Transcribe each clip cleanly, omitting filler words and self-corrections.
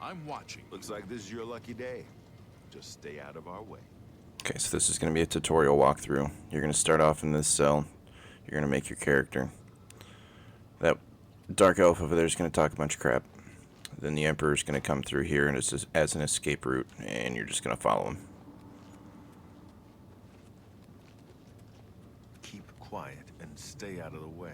I'm watching. Looks like this is your lucky day. Just stay out of our way. Okay, so this is going to be a tutorial walkthrough. You're going to start off in this cell. You're going to make your character. That dark elf over there is going to talk a bunch of crap. Then the Emperor is going to come through here and it's as an escape route, and you're just going to follow him. Keep quiet and stay out of the way.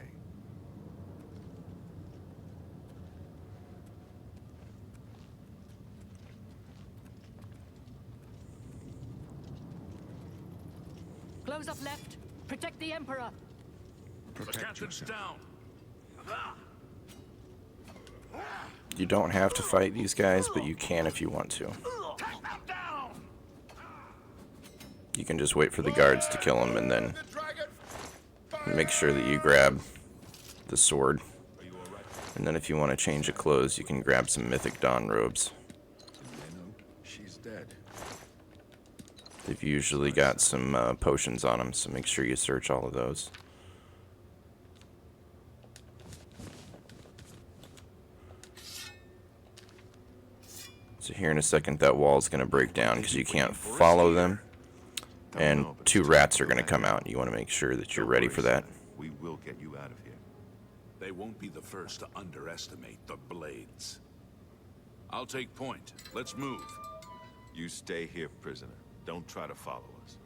Close up left. Protect the Emperor. The captain's down. You don't have to fight these guys, but you can if you want to. Take them down. You can just wait for the guards to kill them and then make sure that you grab the sword. And then if you want to change the clothes, you can grab some Mythic Dawn robes. She's dead. They've usually got some potions on them, so make sure you search all of those. So here in a second, that wall is going to break down because you can't follow them. And 2 rats are going to come out. You want to make sure that you're ready for that. We will get you out of here. They won't be the first to underestimate the Blades. I'll take point. Let's move. You stay here, prisoner. Don't try to follow us.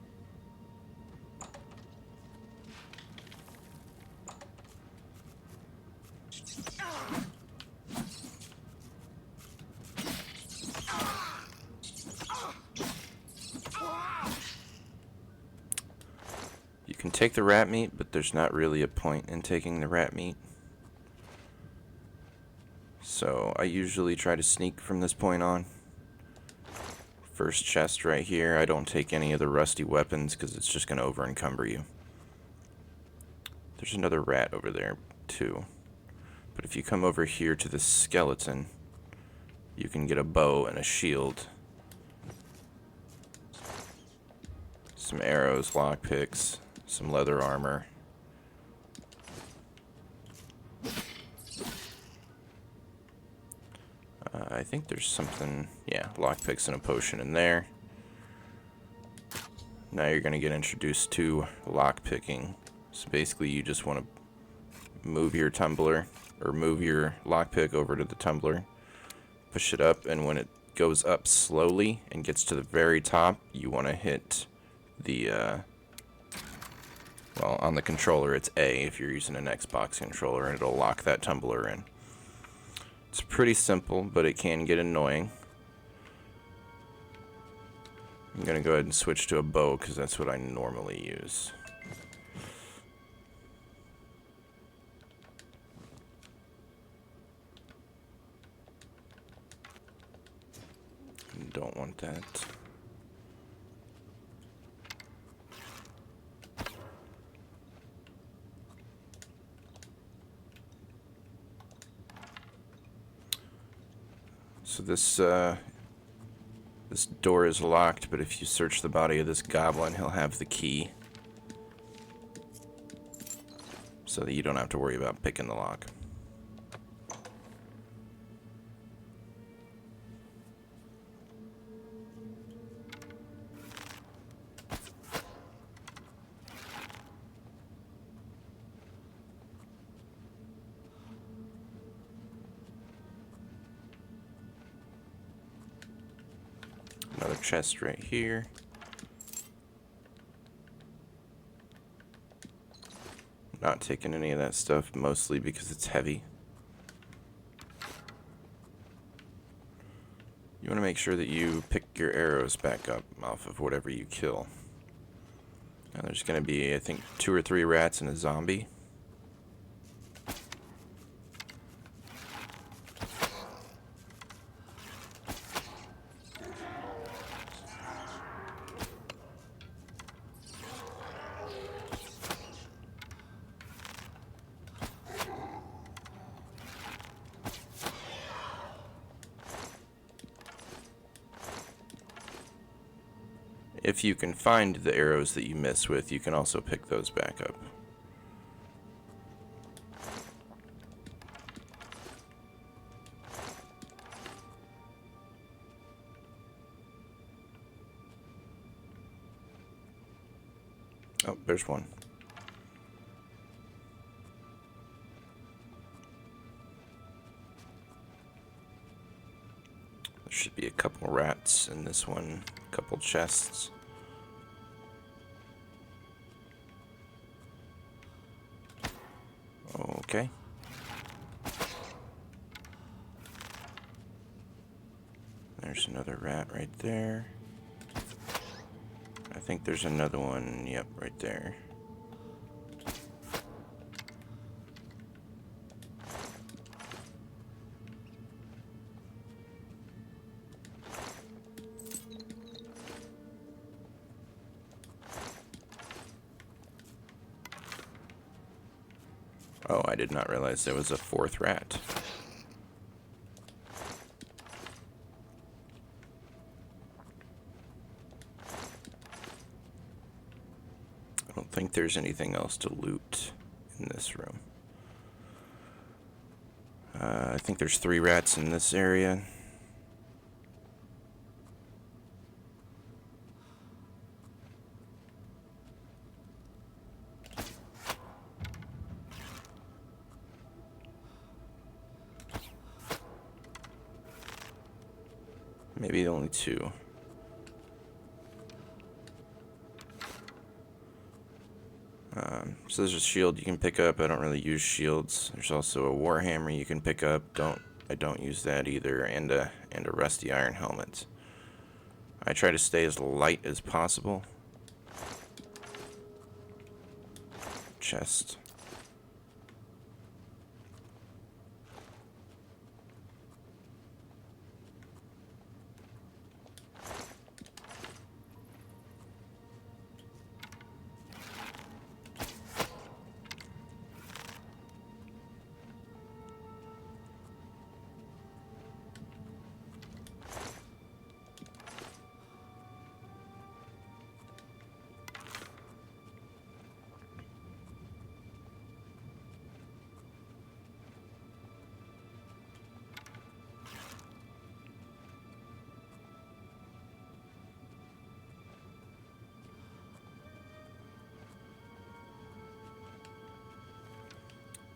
You can take the rat meat, but there's not really a point in taking the rat meat. So I usually try to sneak from this point on. First chest right here, I don't take any of the rusty weapons because it's just going to over-encumber you. There's another rat over there too. But if you come over here to the skeleton, you can get a bow and a shield. Some arrows, lockpicks, some leather armor. I think there's something, yeah, lockpicks and a potion in there. Now you're going to get introduced to lockpicking. So basically you just want to move your tumbler, or move your lockpick over to the tumbler, push it up, and when it goes up slowly and gets to the very top, you want to hit the, well, on the controller it's A if you're using an Xbox controller, and it'll lock that tumbler in. It's pretty simple, but it can get annoying. I'm going to go ahead and switch to a bow because that's what I normally use. Don't want that. So this door is locked, but if you search the body of this goblin, he'll have the key. So that you don't have to worry about picking the lock. Another chest right here. Not taking any of that stuff, mostly because it's heavy. You want to make sure that you pick your arrows back up off of whatever you kill. Now there's going to be, I think, 2 or 3 rats and a zombie. If you can find the arrows that you miss with, you can also pick those back up. Oh, there's one. There should be a couple rats in this one, a couple chests. Okay. There's another rat right there. I think there's another one, yep, right there. Oh, I did not realize there was a fourth rat. I don't think there's anything else to loot in this room. I think there's 3 rats in this area. Maybe only 2. So there's a shield you can pick up. I don't really use shields. There's also a warhammer you can pick up. I don't use that either, and a rusty iron helmet. I try to stay as light as possible. Chest.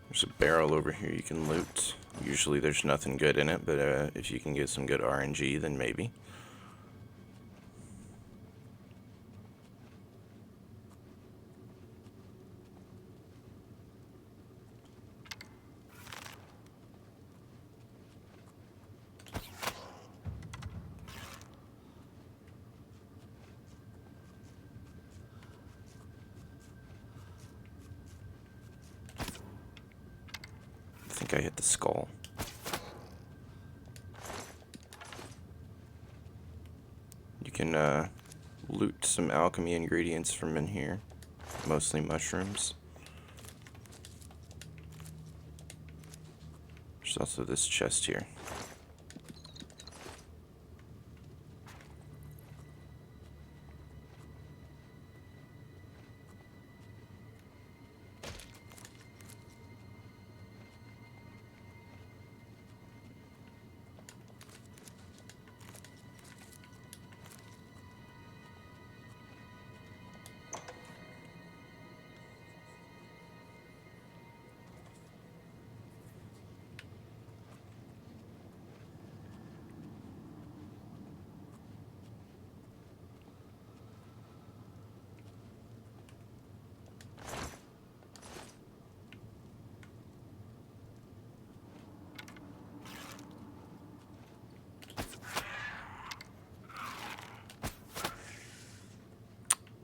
There's a barrel over here you can loot. Usually there's nothing good in it, but if you can get some good RNG, then maybe. I think I hit the skull. You can loot some alchemy ingredients from in here, mostly mushrooms. There's also this chest here.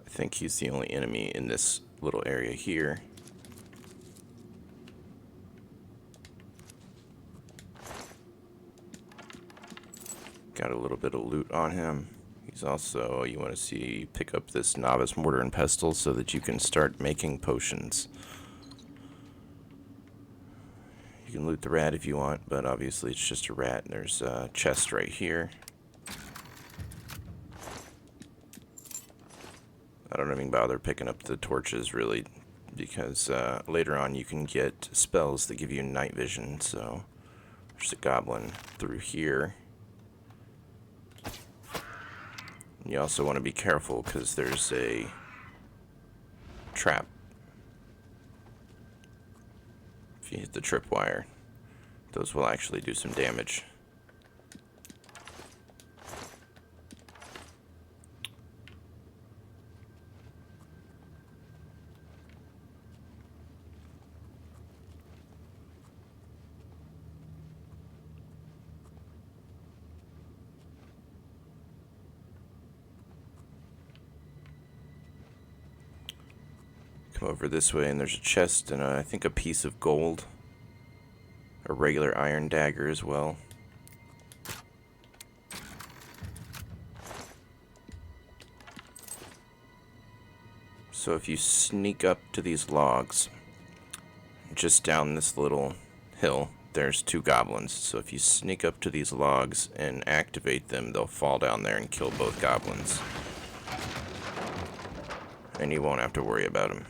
I think he's the only enemy in this little area here. Got a little bit of loot on him. He's also, you want to see, pick up this novice mortar and pestle so that you can start making potions. You can loot the rat if you want, but obviously it's just a rat. There's a chest right here. I don't even bother picking up the torches, really, because later on you can get spells that give you night vision, so there's a goblin through here. You also want to be careful, because there's a trap. If you hit the tripwire, those will actually do some damage. Come over this way, and there's a chest and I think a piece of gold. A regular iron dagger as well. So if you sneak up to these logs, just down this little hill, there's 2 goblins. So if you sneak up to these logs and activate them, they'll fall down there and kill both goblins. And you won't have to worry about them.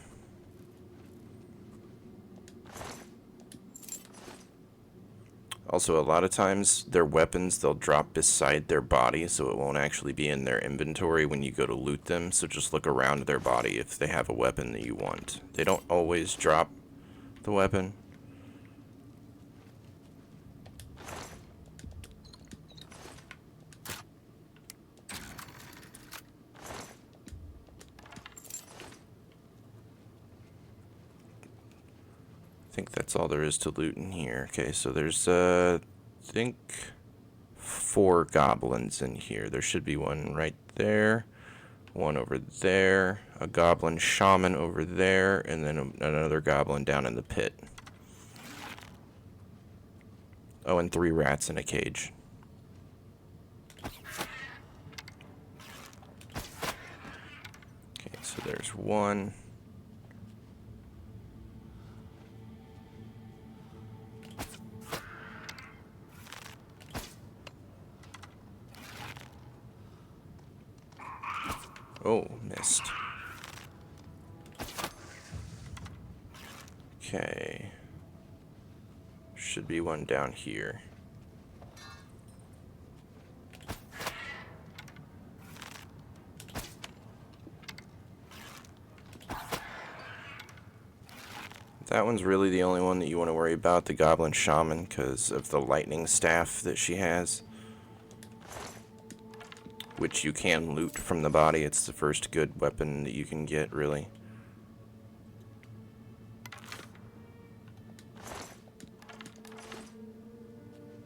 Also, a lot of times, their weapons, they'll drop beside their body, so it won't actually be in their inventory when you go to loot them, so just look around their body if they have a weapon that you want. They don't always drop the weapon. I think that's all there is to loot in here. Okay, so there's, I think 4 goblins in here. There should be one right there, one over there, a goblin shaman over there, and then another goblin down in the pit. Oh, and 3 rats in a cage. Okay, so there's one. Oh, missed. Okay. Should be one down here. That one's really the only one that you want to worry about, the Goblin Shaman, because of the lightning staff that she has. Which you can loot from the body. It's the first good weapon that you can get, really.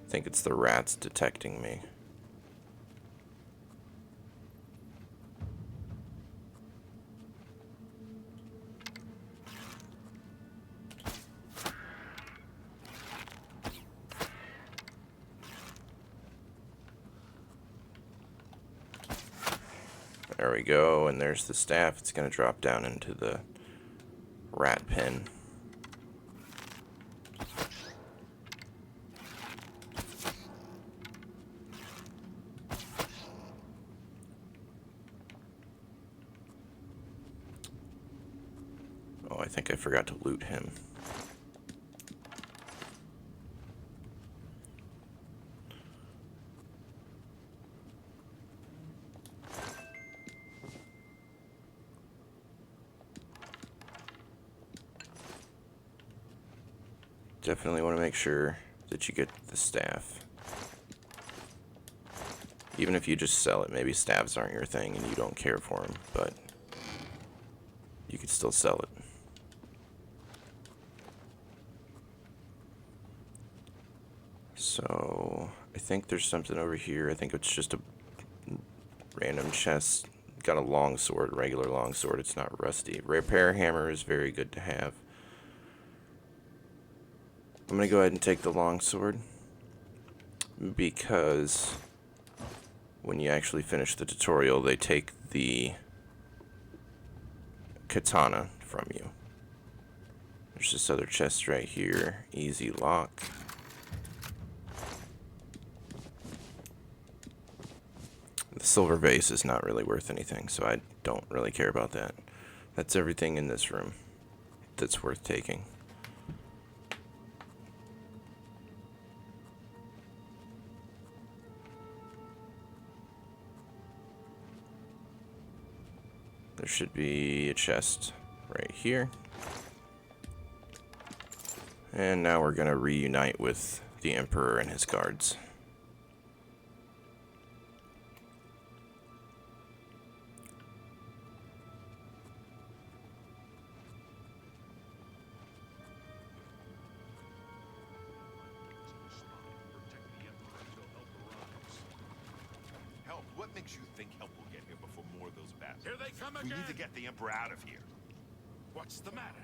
I think it's the rats detecting me. There we go, and there's the staff. It's going to drop down into the rat pen. Oh, I think I forgot to loot him. Definitely want to make sure that you get the staff. Even if you just sell it, maybe staffs aren't your thing and you don't care for them, but you could still sell it. So, I think there's something over here. I think it's just a random chest. Got a long sword, regular long sword. It's not rusty. Repair hammer is very good to have. I'm going to go ahead and take the longsword, because when you actually finish the tutorial, they take the katana from you. There's this other chest right here, easy lock. The silver vase is not really worth anything, so I don't really care about that. That's everything in this room that's worth taking. There should be a chest right here. And now we're going to reunite with the Emperor and his guards. Help? What makes you think help will get here before more of those bastards? Here they come We again. need to get the Emperor out of here. What's the matter?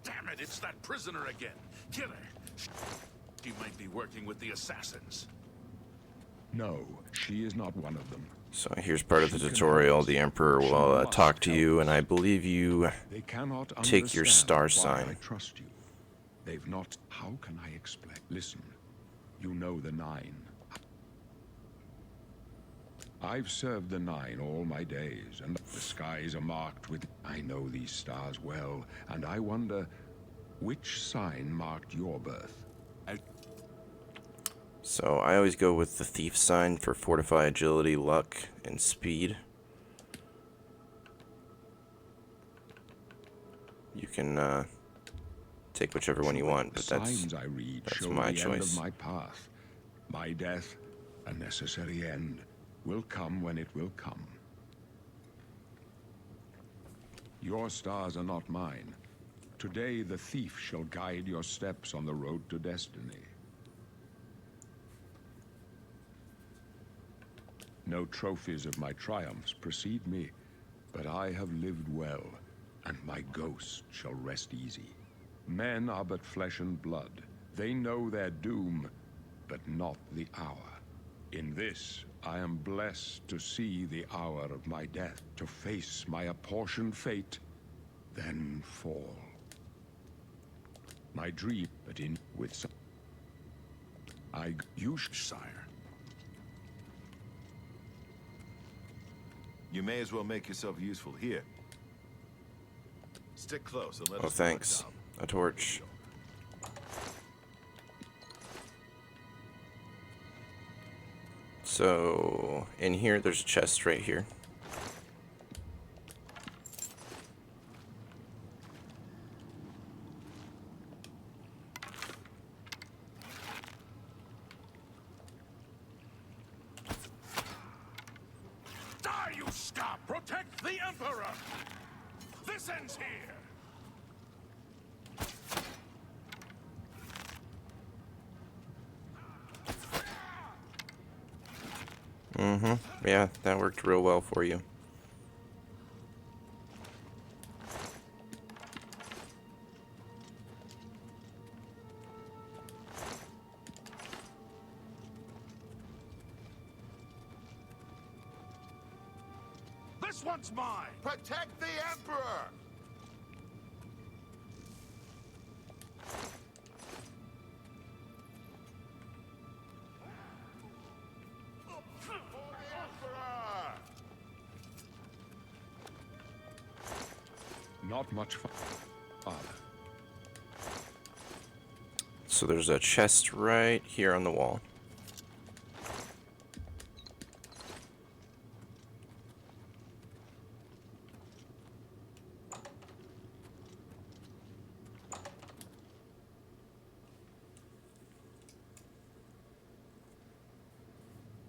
Damn it, it's that prisoner again. Kill her. She might be working with the assassins. No, she is not one of them. So here's part of the tutorial. The Emperor will talk to you, and I believe you They cannot take your star understand why sign. I trust you. They've not. How can I explain? Listen, you know the Nine. I've served the Nine all my days, and the skies are marked with. I know these stars well, and I wonder which sign marked your birth. So I always go with the thief sign for fortify, agility, luck, and speed. You can take whichever one you want, but The that's signs I read that's show my the choice. end of my path. My death, a necessary end, will come when it will come. Your stars are not mine. Today the thief shall guide your steps on the road to destiny. No trophies of my triumphs precede me, but I have lived well, and my ghost shall rest easy. Men are but flesh and blood. They know their doom, but not the hour. In this, I am blessed to see the hour of my death, to face my apportioned fate, then fall. My dream, but in with some... Sire. You may as well make yourself useful here. Stick close and let Oh, us do our thanks. job. A torch. So, in here, there's a chest right here. Die, you scum! Protect the Emperor! This ends here! Yeah, that worked real well for you. This one's mine! Protect the Emperor! For the Emperor! Not much fun. So there's a chest right here on the wall.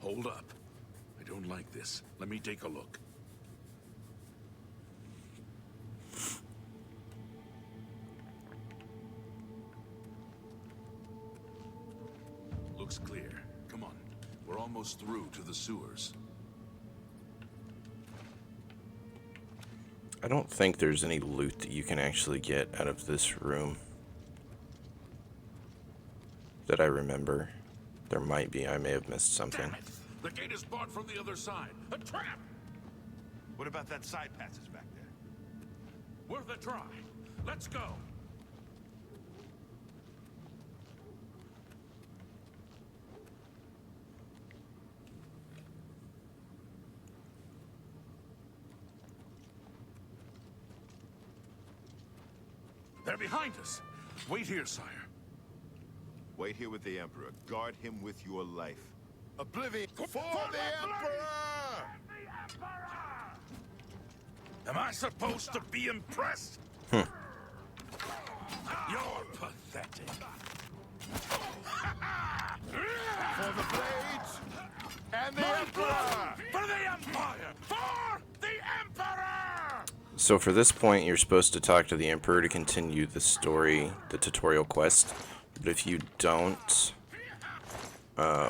Hold up. I don't like this. Let me take a look. Looks clear. Come on. We're almost through to the sewers. I don't think there's any loot that you can actually get out of this room that I remember. There might be. I may have missed something. Damn it! The gate is barred from the other side. A trap! What about that side passage back there? Worth a try. Let's go. They're behind us. Wait here, sire. Wait here with the Emperor. Guard him with your life. Oblivion for the Emperor! Am I supposed to be impressed? You're pathetic. For the blades and the Emperor! For the Empire! For the Emperor! So for this point, you're supposed to talk to the Emperor to continue the story, the tutorial quest. But if you don't,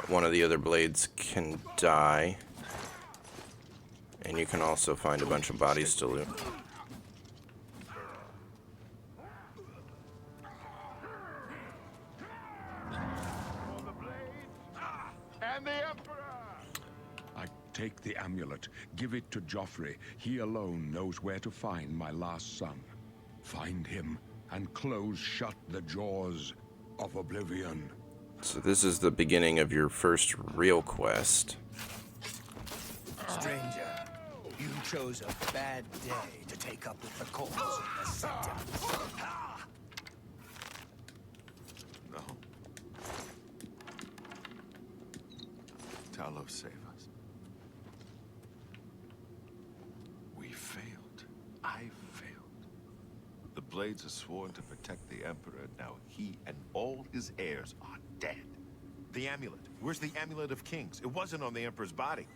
one of the other blades can die. And you can also find a bunch of bodies to loot. And the Emperor! I take the amulet, give it to Joffrey. He alone knows where to find my last son. Find him and close shut the jaws of oblivion. So this is the beginning of your first real quest. Stranger, you chose a bad day to take up with the cause of the Septim. No. Talos, save us. We failed. I failed. The Blades are sworn to protect the Emperor. Now he and all his heirs are dead. The amulet. Where's the Amulet of Kings? It wasn't on the Emperor's body.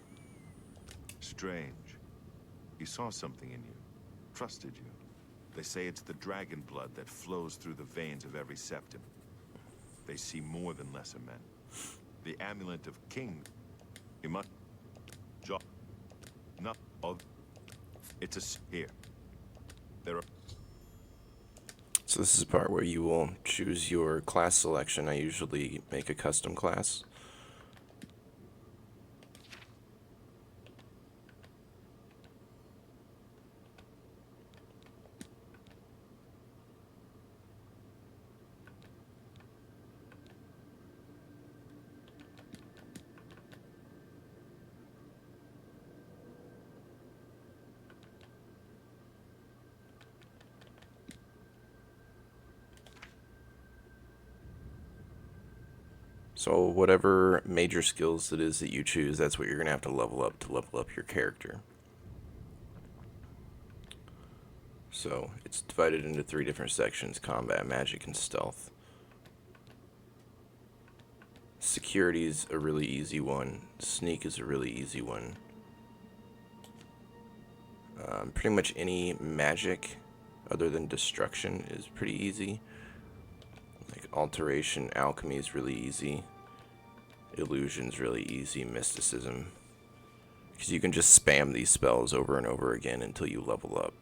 Strange. He saw something in you. Trusted you. They say it's the dragon blood that flows through the veins of every Septim. They see more than lesser men. The Amulet of King. He must... Not of... It's a... Here. There are... So this is the part where you will choose your class selection. I usually make a custom class. So whatever major skills it is that you choose, that's what you're going to have to level up your character. So it's divided into 3 different sections: combat, magic, and stealth. Security is a really easy one. Sneak is a really easy one. Pretty much any magic other than destruction is pretty easy. Like alteration, alchemy is really easy. Illusion's really easy. Mysticism, because you can just spam these spells over and over again until you level up.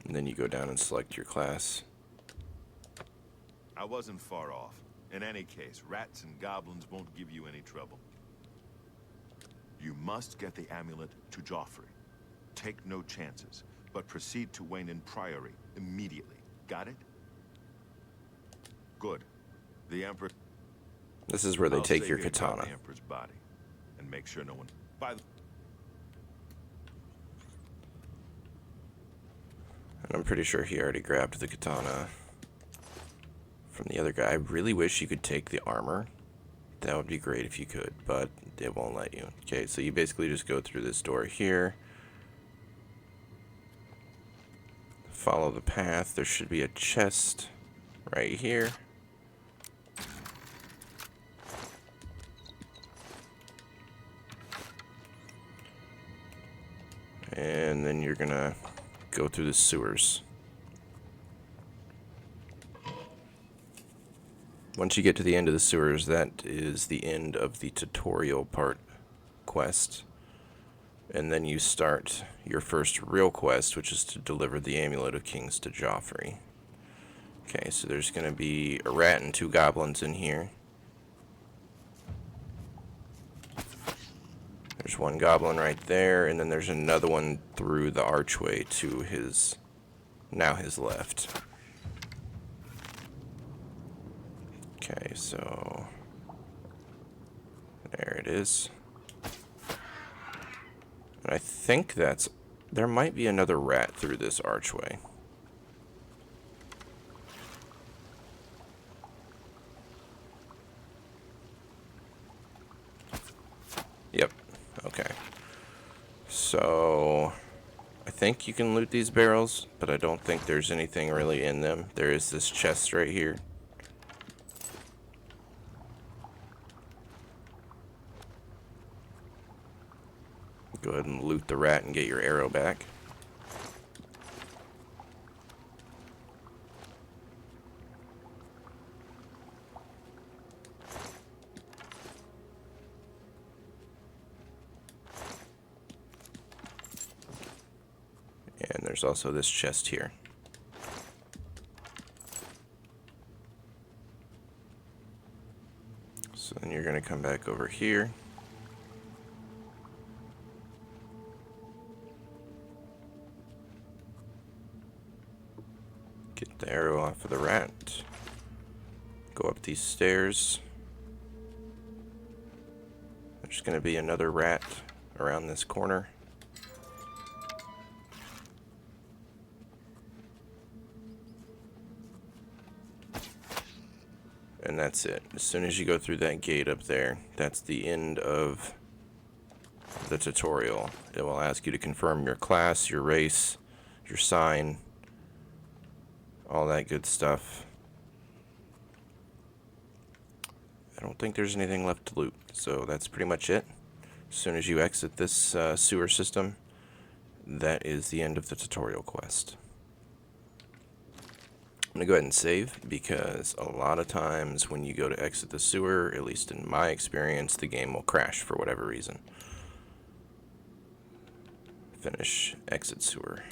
And then you go down and select your class. I wasn't far off. In any case, rats and goblins won't give you any trouble. You must get the amulet to Joffrey. Take no chances, but proceed to Wayne Priory immediately. Got it? Good. The Emperor... This is where they I'll take say your you got katana. the Emperor's body, and make sure no one... By the... And I'm pretty sure he already grabbed the katana from the other guy. I really wish you could take the armor. That would be great if you could, but they won't let you. Okay, so you basically just go through this door here. Follow the path. There should be a chest right here. And then you're gonna go through the sewers. Once you get to the end of the sewers, that is the end of the tutorial part quest. And then you start your first real quest, which is to deliver the Amulet of Kings to Joffrey. Okay, so there's going to be a rat and 2 goblins in here. There's one goblin right there, and then there's another one through the archway to his, now his left. Okay, so there it is. And I think that's, there might be another rat through this archway. Yep. Okay. So I think you can loot these barrels, but I don't think there's anything really in them. There is this chest right here. Go ahead and loot the rat and get your arrow back. And there's also this chest here. So then you're going to come back over here. Get the arrow off of the rat. Go up these stairs. There's going to be another rat around this corner. And that's it. As soon as you go through that gate up there, that's the end of the tutorial. It will ask you to confirm your class, your race, your sign, all that good stuff. I don't think there's anything left to loot, so that's pretty much it. As soon as you exit this sewer system, that is the end of the tutorial quest. I'm going to go ahead and save, because a lot of times when you go to exit the sewer, at least in my experience, the game will crash for whatever reason. Finish exit sewer.